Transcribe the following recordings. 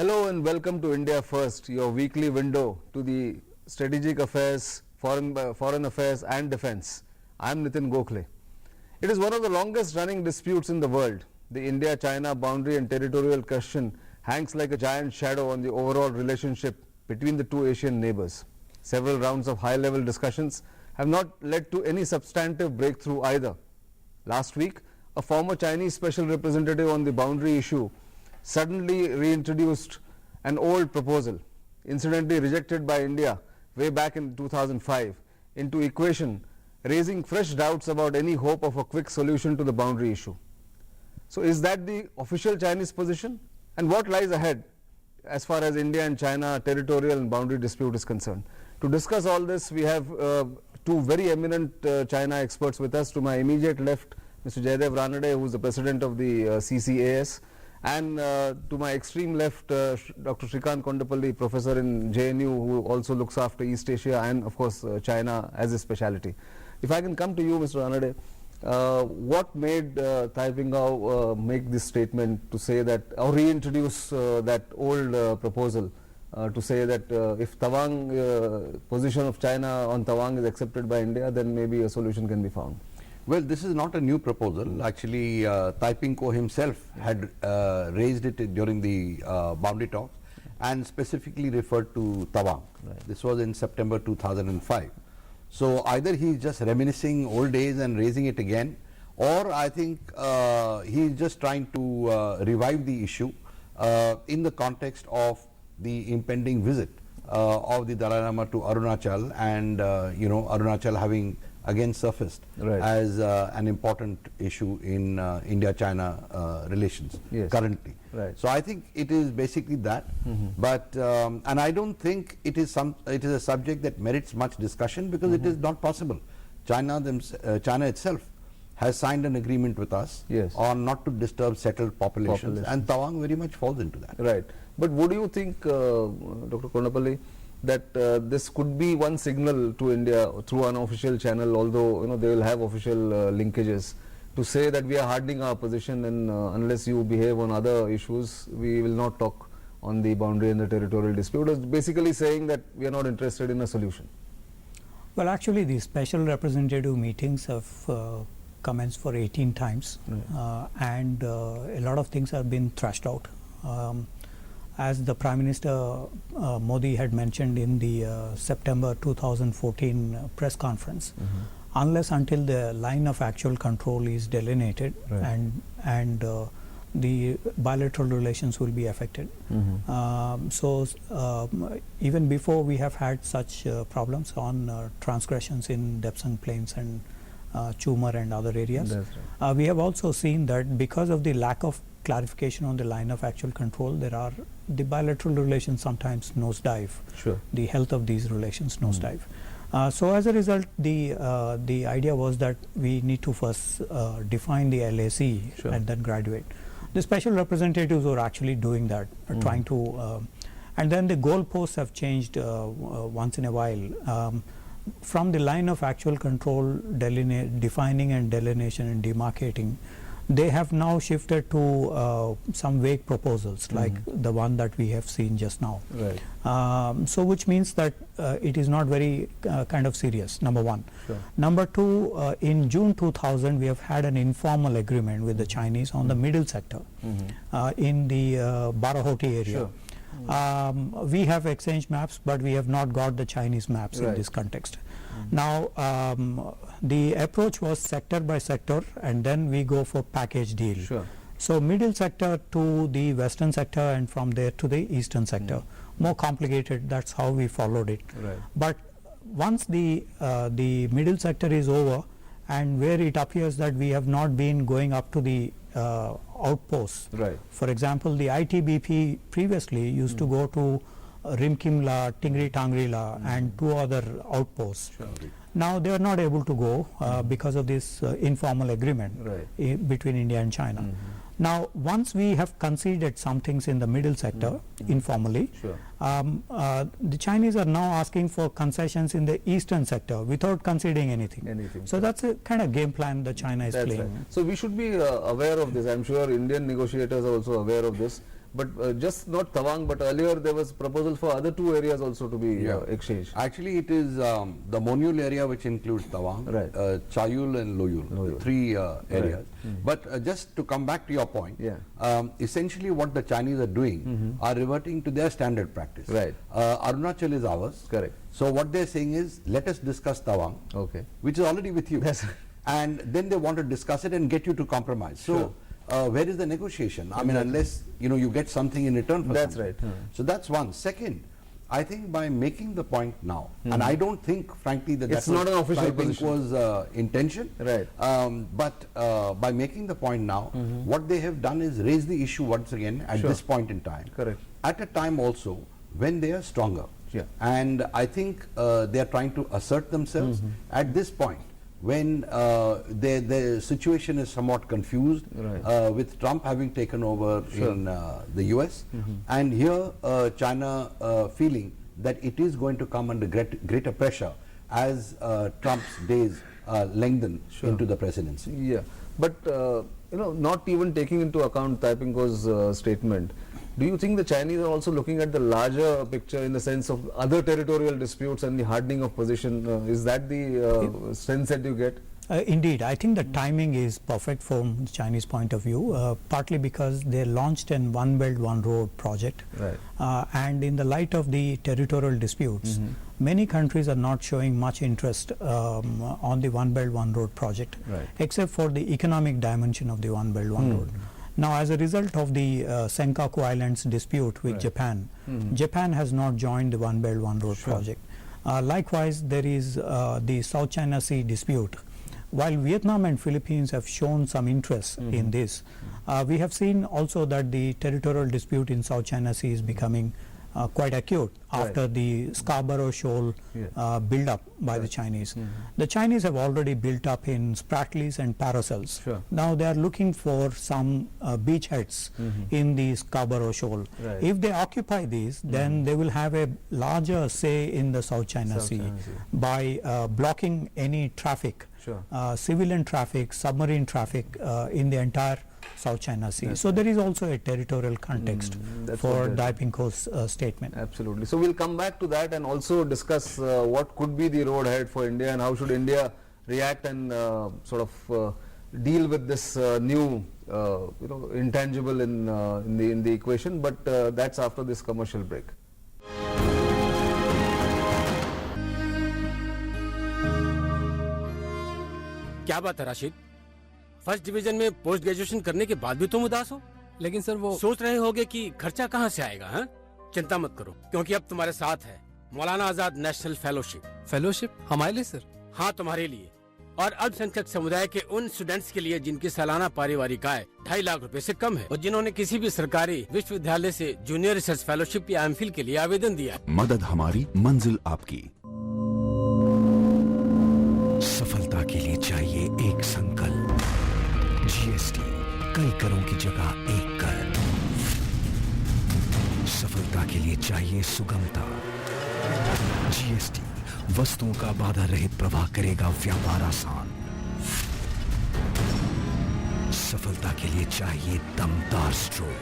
Hello and welcome to India First, your weekly window to the strategic affairs, foreign affairs and defense. I am Nitin Gokhale. It is one of the longest running disputes in the world. The India-China boundary and territorial question hangs like a giant shadow on the overall relationship between the two Asian neighbors. Several rounds of high-level discussions have not led to any substantive breakthrough either. Last week, a former Chinese special representative on the boundary issue suddenly reintroduced an old proposal, incidentally rejected by India way back in 2005, into equation, raising fresh doubts about any hope of a quick solution to the boundary issue. So is that the official Chinese position? And what lies ahead as far as India and China territorial and boundary dispute is concerned? To discuss all this, we have two very eminent China experts with us. To my immediate left, Mr. Jaydev Ranade, who is the president of the CCAS, and to my extreme left, Dr. Shrikant Kondapalli, professor in JNU, who also looks after East Asia and of course China as a specialty. If I can come to you, Mr. Ranade, what made Tai Ping-Gao make this statement to say that, or reintroduce that old proposal to say that if Tawang, position of China on Tawang is accepted by India, then maybe a solution can be found? Well, this is not a new proposal. Actually, Tai Ping-Gao himself had raised it during the boundary talks and specifically referred to Tawang. Right. This was in September 2005. So either he is just reminiscing old days and raising it again, or I think he is just trying to revive the issue in the context of the impending visit of the Dalai Lama to Arunachal, and Arunachal having again surfaced as an important issue in India-China relations currently. Right. So I think it is basically that, but and I don't think it is a subject that merits much discussion, because it is not possible. China itself has signed an agreement with us on not to disturb settled populations, and Tawang very much falls into that. Right. But would you think, Dr. Kondapalli, that this could be one signal to India through an official channel, although they will have official linkages, to say that we are hardening our position, and unless you behave on other issues, we will not talk on the boundary and the territorial dispute? It's basically saying that we are not interested in a solution. Well, actually, the special representative meetings have commenced for 18 times, and a lot of things have been thrashed out. As the Prime Minister Modi had mentioned in the September 2014 press conference, unless until the line of actual control is delineated, and the bilateral relations will be affected. So even before, we have had such problems on transgressions in Depsang Plains and Chumar and other areas. We have also seen that because of the lack of clarification on the line of actual control, the bilateral relations sometimes nosedive. The health of these relations nosedive. So as a result, the idea was that we need to first define the LAC and then graduate. The special representatives were actually doing that, trying to, and then the goalposts have changed once in a while. From the line of actual control, defining and delineation and demarcating, they have now shifted to some vague proposals, like the one that we have seen just now. So which means that it is not very kind of serious, number one. Number two, in June 2000, we have had an informal agreement with the Chinese on the middle sector in the Barahoti area. We have exchanged maps, but we have not got the Chinese maps in this context. Now, the approach was sector by sector, and then we go for package deal. So middle sector to the western sector, and from there to the eastern sector. More complicated, that's how we followed it. But once the middle sector is over, and where it appears that we have not been going up to the outposts. For example, the ITBP previously used to go to Rimkimla, Tingri Tangrila, and two other outposts. Now they are not able to go because of this informal agreement between India and China. Now, once we have conceded some things in the middle sector informally, the Chinese are now asking for concessions in the eastern sector without conceding anything. So that's a kind of game plan that China is playing. So we should be aware of this. I'm sure Indian negotiators are also aware of this. But just not Tawang, but earlier there was proposal for other two areas also to be exchanged. Actually, it is the Monyul area, which includes Tawang, Right. Chayul and Loyul, three areas. But just to come back to your point, essentially what the Chinese are doing are reverting to their standard practice. Right. Arunachal is ours. Correct. So what they're saying is, let us discuss Tawang, which is already with you. Yes. And then they want to discuss it and get you to compromise. So where is the negotiation? I mean, unless you get something in return for That's something. right. So that's one. Second, I think by making the point now, and I don't think, frankly, that It's that not an official position. was intention. Right. But by making the point now, what they have done is raise the issue once again at this point in time. Correct. At a time also when they are stronger. Yeah. And I think they are trying to assert themselves at this point, when the situation is somewhat confused, with Trump having taken over in the US, and here China feeling that it is going to come under greater pressure as Trump's days lengthen into the presidency. Yeah, but not even taking into account Taiping's statement, do you think the Chinese are also looking at the larger picture in the sense of other territorial disputes and the hardening of position? Is that the sense that you get? Indeed, I think the timing is perfect from the Chinese point of view, partly because they launched an One Belt One Road project, and in the light of the territorial disputes, many countries are not showing much interest on the One Belt One Road project, except for the economic dimension of the One Belt One Road. Now, as a result of the Senkaku Islands dispute with Japan, Japan has not joined the One Belt One Road project. Likewise, there is the South China Sea dispute. While Vietnam and Philippines have shown some interest in this, we have seen also that the territorial dispute in South China Sea is becoming quite acute after the Scarborough Shoal build-up by the Chinese. The Chinese have already built up in Spratlys and Paracels. Now they are looking for some beachheads in the Scarborough Shoal. If they occupy these, then they will have a larger say in the South China Sea by blocking any traffic, civilian traffic, submarine traffic in the entire South China Sea. So there is also a territorial context for Dai Pingho's statement. Absolutely. So we'll come back to that and also discuss what could be the road ahead for India and how should India react and sort of deal with this new intangible in the equation. But that's after this commercial break. क्या बात है Rashid? First division में post graduation करने के बाद भी तुम उदास हो? लेकिन सर वो सोच रहे होगे कि खर्चा कहाँ से आएगा? हैं? चिंता मत करो, क्योंकि अब तुम्हारे साथ है मौलाना आजाद नेशनल फेलोशिप हमारे लिए सर? हाँ, तुम्हारे लिए और अल्पसंख्यक समुदाय के उन स्टूडेंट्स के लिए जिनकी सालाना पारिवारिक आय 2.5 लाख रुपए से कम है और जिन्होंने किसी भी सरकारी विश्वविद्यालय से जूनियर रिसर्च फेलोशिप या एमफिल के लिए आवेदन दिया। मदद हमारी, मंजिल आपकी। सफलता के लिए चाहिए एक संकल्प। जीएसटी कई करों की जगह एक कर। सफलता के लिए चाहिए सुगमता। जीएसटी वस्तुओं का बाधा रहित प्रवाह करेगा व्यापार आसान। सफलता के लिए चाहिए दमदार स्ट्रोक।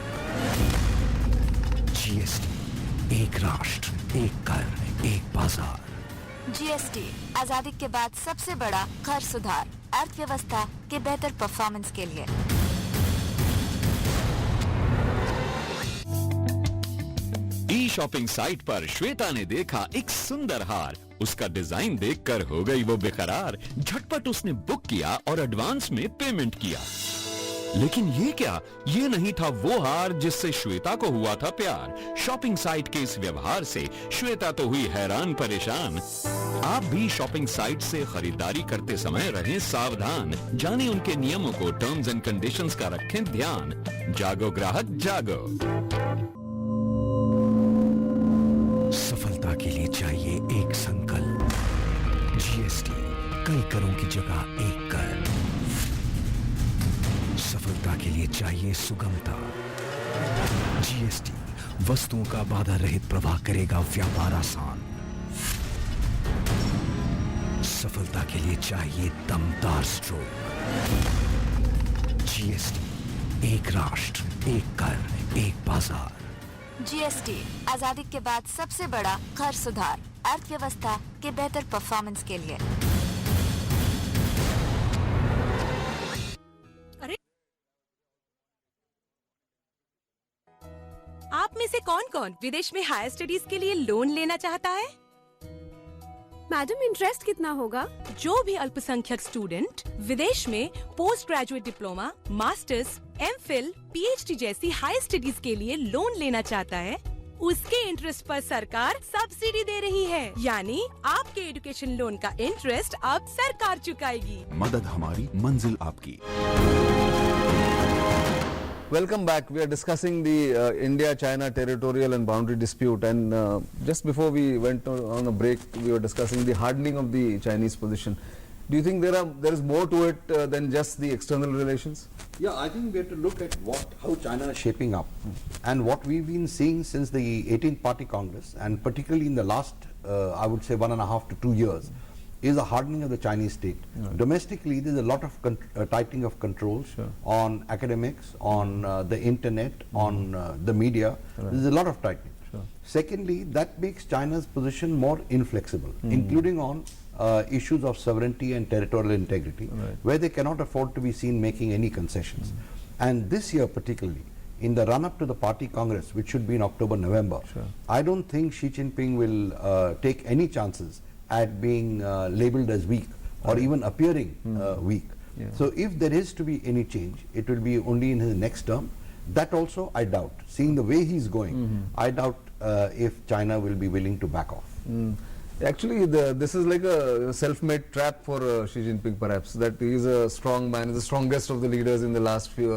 जीएसटी एक राष्ट्र, एक कर, एक बाजार। जीएसटी आजादी के बाद सबसे बड़ा कर सुधार, अर्थव्यवस्था के बेहतर परफॉर्मेंस के लिए। ई शॉपिंग साइट पर श्वेता ने देखा एक सुंदर हार। उसका डिजाइन देखकर हो गई वो बेकरार। झटपट उसने बुक किया और एडवांस में पेमेंट किया। लेकिन ये क्या? ये नहीं था वो हार जिससे श्वेता को हुआ था प्यार। शॉपिंग साइट के इस व्यवहार से श्वेता तो हुई हैरान परेशान। आप भी शॉपिंग साइट से खरीदारी करते समय रहें सावधान। जानें उनके नियमों को, टर्म्स एंड कंडीशंस का रखें ध्यान। जागो ग्राहक जागो। सफलता के लिए चाहिए एक संकल्प। जीएसटी कई करों की जगह एक कर। सफलता के लिए चाहिए सुगमता। जीएसटी वस्तुओं का बाधा रहित प्रवाह करेगा व्यापार आसान। सफलता के लिए चाहिए दमदार स्ट्रोक। जीएसटी एक राष्ट्र, एक कर, एक बाजार। जीएसटी आजादी के बाद सबसे बड़ा कर सुधार, अर्थव्यवस्था के बेहतर परफॉर्मेंस के लिए। आप में से कौन-कौन विदेश में हायर स्टडीज के लिए लोन लेना चाहता है? मैडम, इंटरेस्ट कितना होगा? जो भी अल्पसंख्यक स्टूडेंट विदेश में post graduate diploma, masters, MPhil, PhD जैसी हायर स्टडीज के लिए लोन लेना चाहता है, उसके इंटरेस्ट पर सरकार सब्सिडी दे रही है। यानी आपके एजुकेशन लोन का इंटरेस्ट अब सरकार चुकाएगी। मदद हमारी, मंजिल आपकी। Welcome back. We are discussing the India-China territorial and boundary dispute, and just before we went on a break, we were discussing the hardening of the Chinese position. Do you think there is more to it than just the external relations? Yeah, I think we have to look at how China is shaping up, and what we've been seeing since the 18th Party Congress, and particularly in the last, I would say 1.5 to 2 years, is a hardening of the Chinese state. Right. Domestically, there is a lot of tightening of controls on academics, on the internet, on the media. Right. There is a lot of tightening. Secondly, that makes China's position more inflexible, including on issues of sovereignty and territorial integrity, where they cannot afford to be seen making any concessions. And this year particularly, in the run-up to the party congress, which should be in October, November, I don't think Xi Jinping will take any chances at being labeled as weak or even appearing weak. So if there is to be any change, it will be only in his next term. That also I doubt. Seeing the way he's going, I doubt if China will be willing to back off. Actually, this is like a self-made trap for Xi Jinping, perhaps, that he is a strong man, the strongest of the leaders in the last few,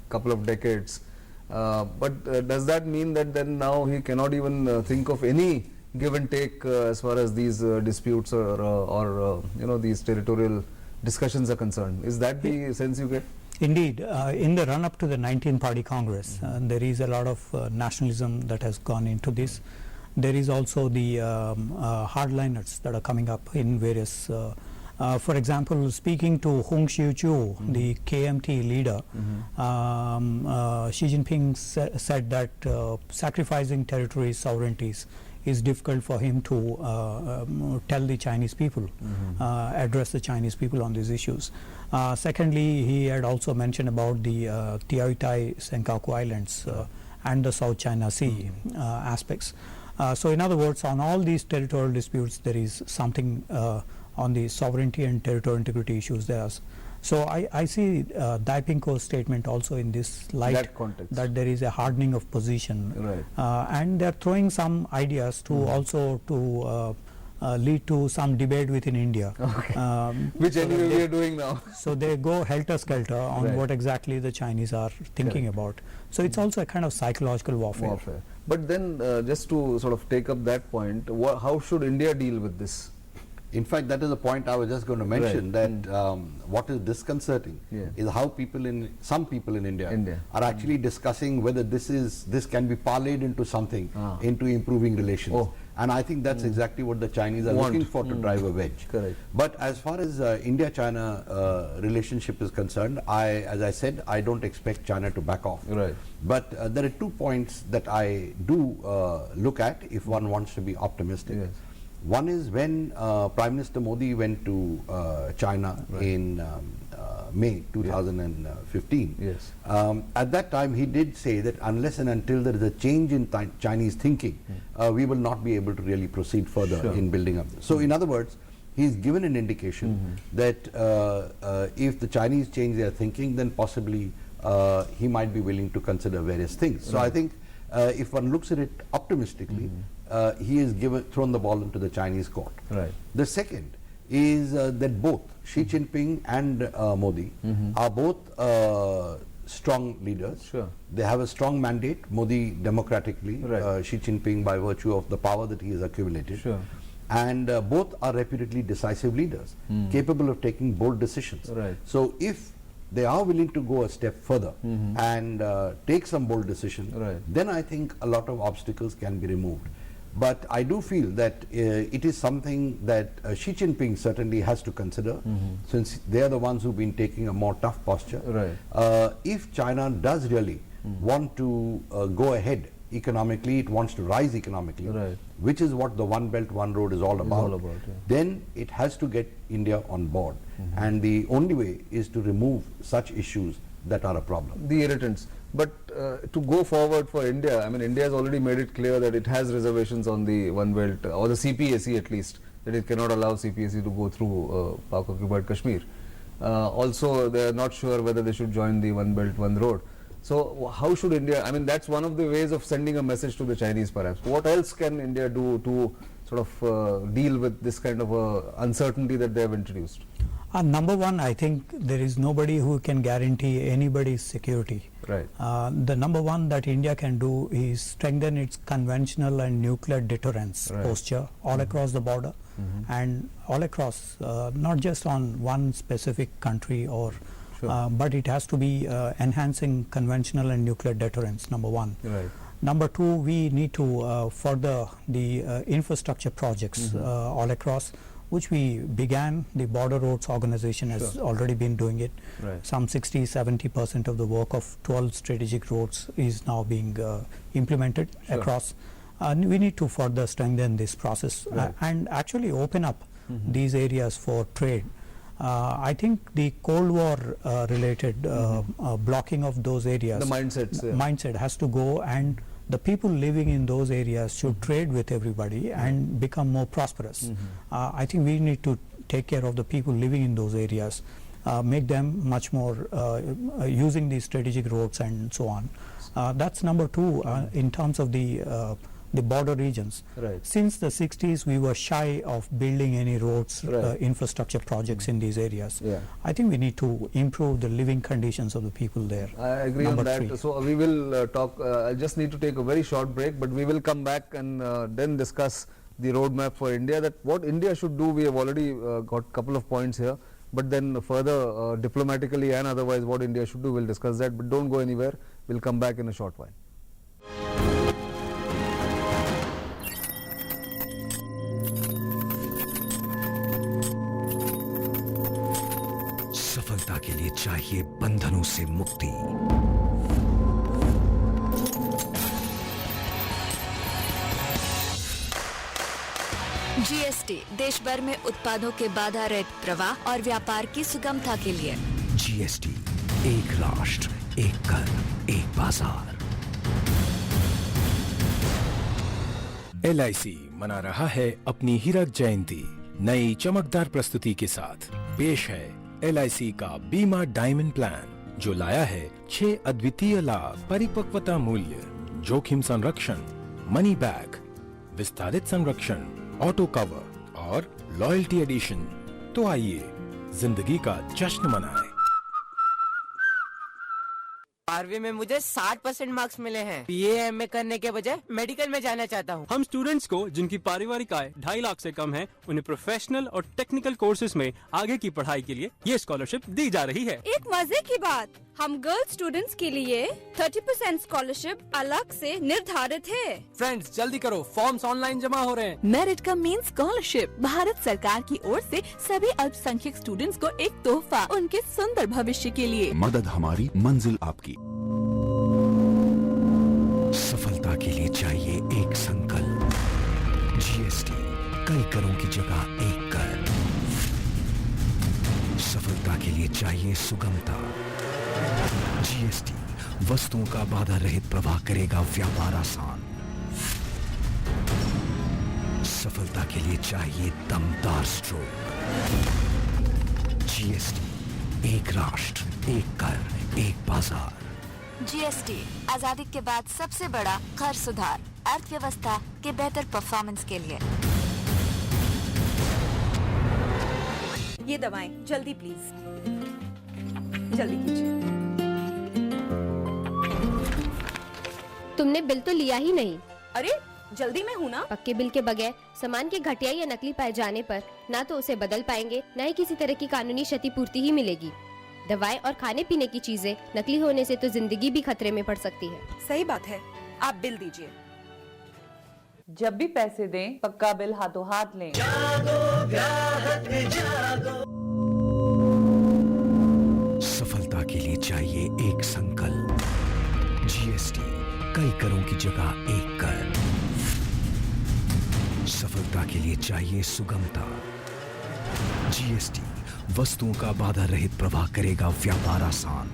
couple of decades. But does that mean that then now he cannot even think of any give and take as far as these disputes or these territorial discussions are concerned? Is that the sense you get? Indeed, in the run-up to the 19th Party Congress, there is a lot of nationalism that has gone into this. There is also the hardliners that are coming up in various, for example, speaking to Hung Xiu-chu, the KMT leader, Xi Jinping said that sacrificing territory sovereignties is difficult for him to tell the Chinese people, address the Chinese people on these issues. Secondly, he had also mentioned about the Tiaotai Senkaku Islands and the South China Sea aspects. So in other words, on all these territorial disputes, there is something on the sovereignty and territorial integrity issues there. So I see Dai Pinko's statement also in this light, that there is a hardening of position, and they are throwing some ideas to also to lead to some debate within India. Which anyway we are doing now. So they go helter-skelter on what exactly the Chinese are thinking about. So it's also a kind of psychological warfare. But then just to sort of take up that point, how should India deal with this? In fact, that is the point I was just going to mention, that what is disconcerting is how some people in India are actually discussing whether this can be parlayed into something, into improving relations. And I think that's exactly what the Chinese are looking for, to drive a wedge. But as far as India-China relationship is concerned, as I said, I don't expect China to back off. But there are 2 points that I do look at if one wants to be optimistic. One is when Prime Minister Modi went to China in May 2015. At that time, he did say that unless and until there is a change in Chinese thinking, we will not be able to really proceed further in building up this. So in other words, he's given an indication that if the Chinese change their thinking, then possibly he might be willing to consider various things. So I think if one looks at it optimistically, he has thrown the ball into the Chinese court. The second is that both Xi Jinping and Modi are both strong leaders. They have a strong mandate, Modi democratically, Xi Jinping by virtue of the power that he has accumulated. And both are reputedly decisive leaders, capable of taking bold decisions. So if they are willing to go a step further and take some bold decision, then I think a lot of obstacles can be removed. But I do feel that it is something that Xi Jinping certainly has to consider, since they are the ones who've been taking a more tough posture. If China does really want to go ahead economically, it wants to rise economically, Right. which is what the One Belt, One Road is all about, yeah. then it has to get India on board. And the only way is to remove such issues that are a problem. The irritants. But to go forward for India, I mean, India has already made it clear that it has reservations on the One Belt, or the CPAC at least, that it cannot allow CPAC to go through Pak-occupied Kashmir. Also, they are not sure whether they should join the One Belt, One Road. So, how should India, I mean, that's one of the ways of sending a message to the Chinese perhaps. What else can India do to sort of deal with this kind of uncertainty that they have introduced? Number one, I think there is nobody who can guarantee anybody's security. Right. The number one that India can do is strengthen its conventional and nuclear deterrence posture all across the border and all across, not just on one specific country or but it has to be enhancing conventional and nuclear deterrence, number one. Right. Number two, we need to further the infrastructure projects all across, which we began. The Border Roads Organization has already been doing it. Right. Some 60-70% of the work of 12 strategic roads is now being implemented across. We need to further strengthen this process and actually open up these areas for trade. I think the Cold War related blocking of those areas, The mindsets, mindset has to go, and the people living in those areas should trade with everybody and become more prosperous. I think we need to take care of the people living in those areas, make them much more using these strategic roads and so on. That's number two in terms of the border regions. Right. Since the 60s, we were shy of building any roads, infrastructure projects in these areas. I think we need to improve the living conditions of the people there. I agree Number on that. three. So we will talk. I just need to take a very short break, but we will come back and then discuss the roadmap for India. That what India should do. We have already got a couple of points here, but then further diplomatically and otherwise, what India should do. We'll discuss that. But don't go anywhere. We'll come back in a short while. सफलता के लिए चाहिए बंधनों से मुक्ति। GST देश भर में उत्पादों के बाधा रहित प्रवाह और व्यापार की सुगमता के लिए। जीएसटी, एक राष्ट्र, एक कर, एक बाजार। LIC मना रहा है अपनी हीरक जयंती नई चमकदार प्रस्तुति के साथ। पेश है LIC का बीमा डायमंड प्लान, जो लाया है 6 अद्वितीय लाभ, परिपक्वता मूल्य, जोखिम संरक्षण, मनी बैक, विस्तारित संरक्षण, ऑटो कवर और लॉयल्टी एडिशन। तो आइए जिंदगी का जश्न मनाएं। 12वीं में मुझे 60% मार्क्स मिले हैं। BA MA करने के बजाय मेडिकल में जाना चाहता हूँ। हम स्टूडेंट्स को जिनकी पारिवारिक आय 2.5 लाख से कम है, उन्हें प्रोफेशनल और टेक्निकल कोर्सेज में आगे की पढ़ाई के लिए ये स्कॉलरशिप दी जा रही है। एक मजे की बात, हम गर्ल्स स्टूडेंट्स के लिए 30% स्कॉलरशिप अलग से निर्धारित है। फ्रेंड्स जल्दी करो, फॉर्म्स ऑनलाइन जमा हो रहे हैं। मेरिट का मेन स्कॉलरशिप भारत सरकार की ओर से सभी अल्पसंख्यक स्टूडेंट्स को एक तोहफा उनके सुंदर भविष्य के लिए। मदद हमारी, मंजिल आपकी। सफलता के लिए चाहिए एक संकल्प। जीएसटी, कई करों की जगह एक कर। सफलता के लिए चाहिए सुगमता। जीएसटी, वस्तुओं का बाधा रहित प्रवाह करेगा व्यापार आसान। सफलता के लिए चाहिए दमदार स्ट्रोक। जीएसटी, एक राष्ट्र, एक कर, एक बाजार। जीएसटी आजादी के बाद सबसे बड़ा कर सुधार, अर्थव्यवस्था के बेहतर परफॉर्मेंस के लिए। ये दवाएं जल्दी प्लीज, जल्दी कीजिए। तुमने बिल तो लिया ही नहीं। अरे जल्दी में हूँ ना। पक्के बिल के बगैर सामान के घटिया या नकली पाए जाने पर ना तो उसे बदल पाएंगे, न ही किसी तरह की कानूनी क्षतिपूर्ति ही मिलेगी। दवाएं और खाने पीने की चीजें नकली होने से तो जिंदगी भी खतरे में पड़ सकती है। सही बात है, आप बिल दीजिए। जब भी पैसे दें, पक्का बिल हाथों हाथ लें। सफलता के लिए चाहिए एक संकल्प। जीएसटी, कई करों की जगह एक कर। सफलता के लिए चाहिए सुगमता। जीएसटी, वस्तुओं का बाधा रहित प्रवाह करेगा व्यापार आसान।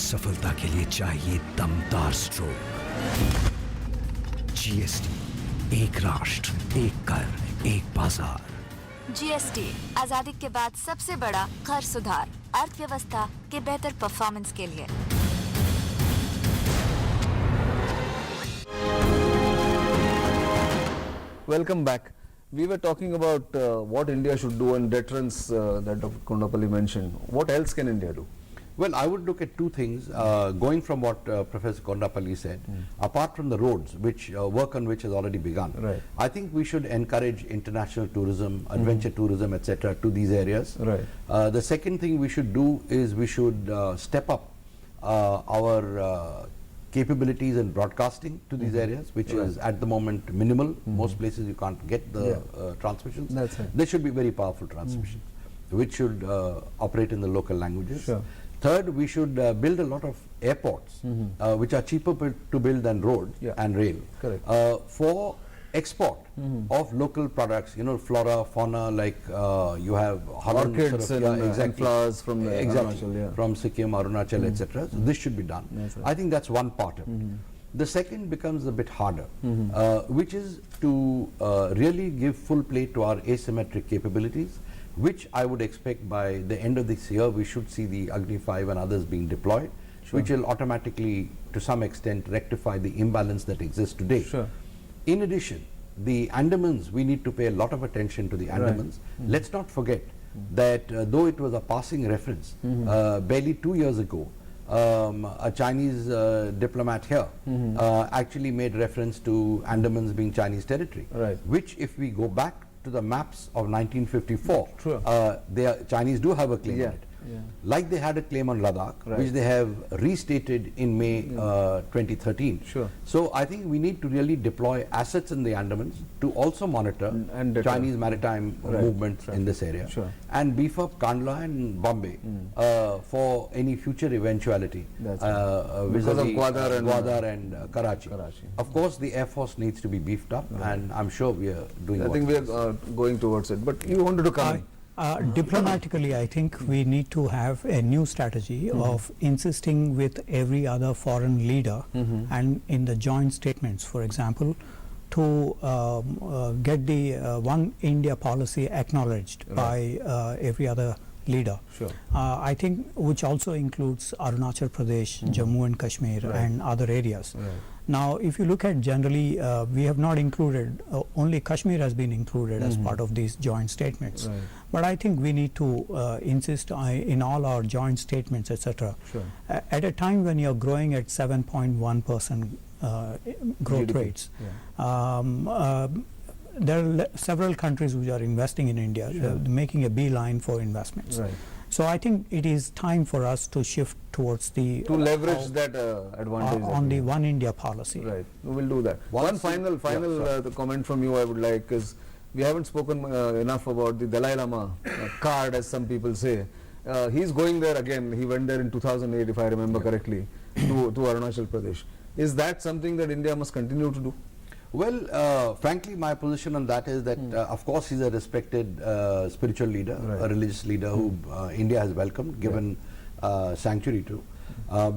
सफलता के लिए चाहिए दमदार स्ट्रोक। जीएसटी, एक राष्ट्र, एक कर, एक बाजार। जीएसटी आजादी के बाद सबसे बड़ा कर सुधार, अर्थव्यवस्था के बेहतर परफॉर्मेंस के लिए। Welcome back. We were talking about what India should do and deterrence that Dr. Kondapalli mentioned. What else can India do? Well, I would look at two things, going from what Professor Kondapalli said, apart from the roads, which work on which has already begun. Right. I think we should encourage international tourism, adventure tourism, etc. to these areas. Right. The second thing we should do is we should step up our capabilities in broadcasting to these areas, which is at the moment minimal. Most places you can't get the transmissions. That's right. They should be very powerful transmissions, which should operate in the local languages. Sure. Third, we should build a lot of airports, which are cheaper to build than road and rail. Correct. For export of local products, you know, flora, fauna, like you have orchids and flowers from Arunachal, from Sikkim, Arunachal, etc. So this should be done. That's right. I think that's one part of it. The second becomes a bit harder, which is to really give full play to our asymmetric capabilities, which I would expect by the end of this year we should see the Agni 5 and others being deployed, which will automatically to some extent rectify the imbalance that exists today. Sure. In addition, the Andamans, we need to pay a lot of attention to the Andamans. Let's not forget that though it was a passing reference, barely 2 years ago, a Chinese diplomat here actually made reference to Andamans being Chinese territory, which if we go back to the maps of 1954, Chinese do have a claim on it. Like they had a claim on Ladakh, which they have restated in May 2013. So I think we need to really deploy assets in the Andamans to also monitor Chinese maritime movements in this area and beef up Kandla and Bombay for any future eventuality because of Gwadar and Karachi. Of course, the Air Force needs to be beefed up, and I'm sure we are doing. I think we are going towards it. But you wanted to come. Diplomatically, I think we need to have a new strategy of insisting with every other foreign leader and in the joint statements, for example, to get the One India policy acknowledged by every other leader. I think which also includes Arunachal Pradesh, Jammu and Kashmir and other areas. Now, if you look at generally, we have not included, only Kashmir has been included as part of these joint statements. But I think we need to insist in all our joint statements, etc. At a time when you're growing at 7.1% growth rates, there are several countries which are investing in India, making a beeline for investments. So I think it is time for us to shift towards the leverage that advantage on the One India policy. Right, we will do that. One final comment from you I would like is, we haven't spoken enough about the Dalai Lama card, as some people say. He's going there again. He went there in 2008, if I remember correctly, to Arunachal Pradesh. Is that something that India must continue to do? Well, frankly, my position on that is that, of course, he's a respected spiritual leader, a religious leader who India has welcomed, given sanctuary to,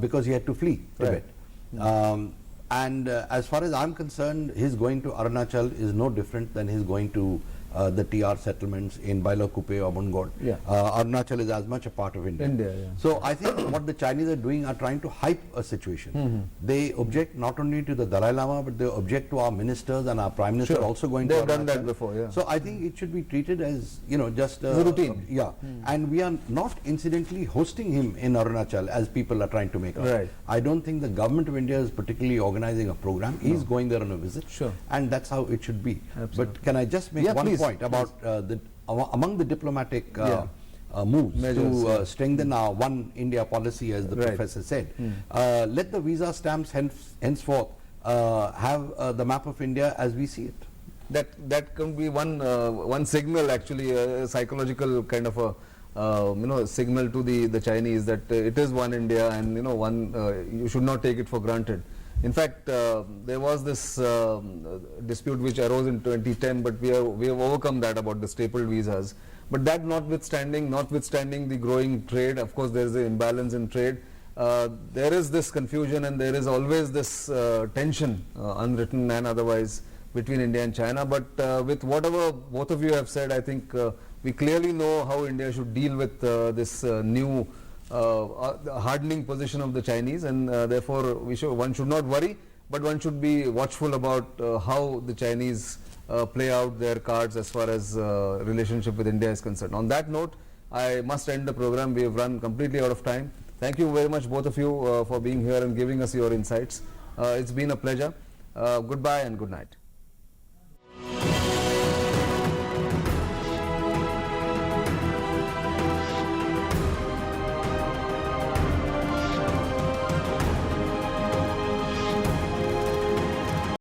because he had to flee Tibet. And as far as I'm concerned, his going to Arunachal is no different than his going to the TR settlements in Bailakupe or Mungod. Arunachal is as much a part of India. So I think what the Chinese are doing are trying to hype a situation. They object not only to the Dalai Lama, but they object to our ministers and our Prime Minister also going to Arunachal. They've done that before, So I think it should be treated as, you know, just a routine. And we are not incidentally hosting him in Arunachal as people are trying to make out. I don't think the government of India is particularly organizing a program. He's going there on a visit, and that's how it should be. But can I just make one point about among the diplomatic moves to strengthen our One India policy, as the professor said. Let the visa stamps henceforth have the map of India as we see it. That can be one signal, actually, a psychological kind of signal to the Chinese that it is one India, and you should not take it for granted. In fact, there was this dispute which arose in 2010, but we have overcome that about the stapled visas. But that notwithstanding the growing trade, of course there is an imbalance in trade. There is this confusion, and there is always this tension, unwritten and otherwise, between India and China. But with whatever both of you have said, I think we clearly know how India should deal with this new hardening position of the Chinese, and therefore one should not worry, but one should be watchful about how the Chinese play out their cards as far as relationship with India is concerned. On that note, I must end the program. We have run completely out of time. Thank you very much, both of you, for being here and giving us your insights. It's been a pleasure. Goodbye and good night.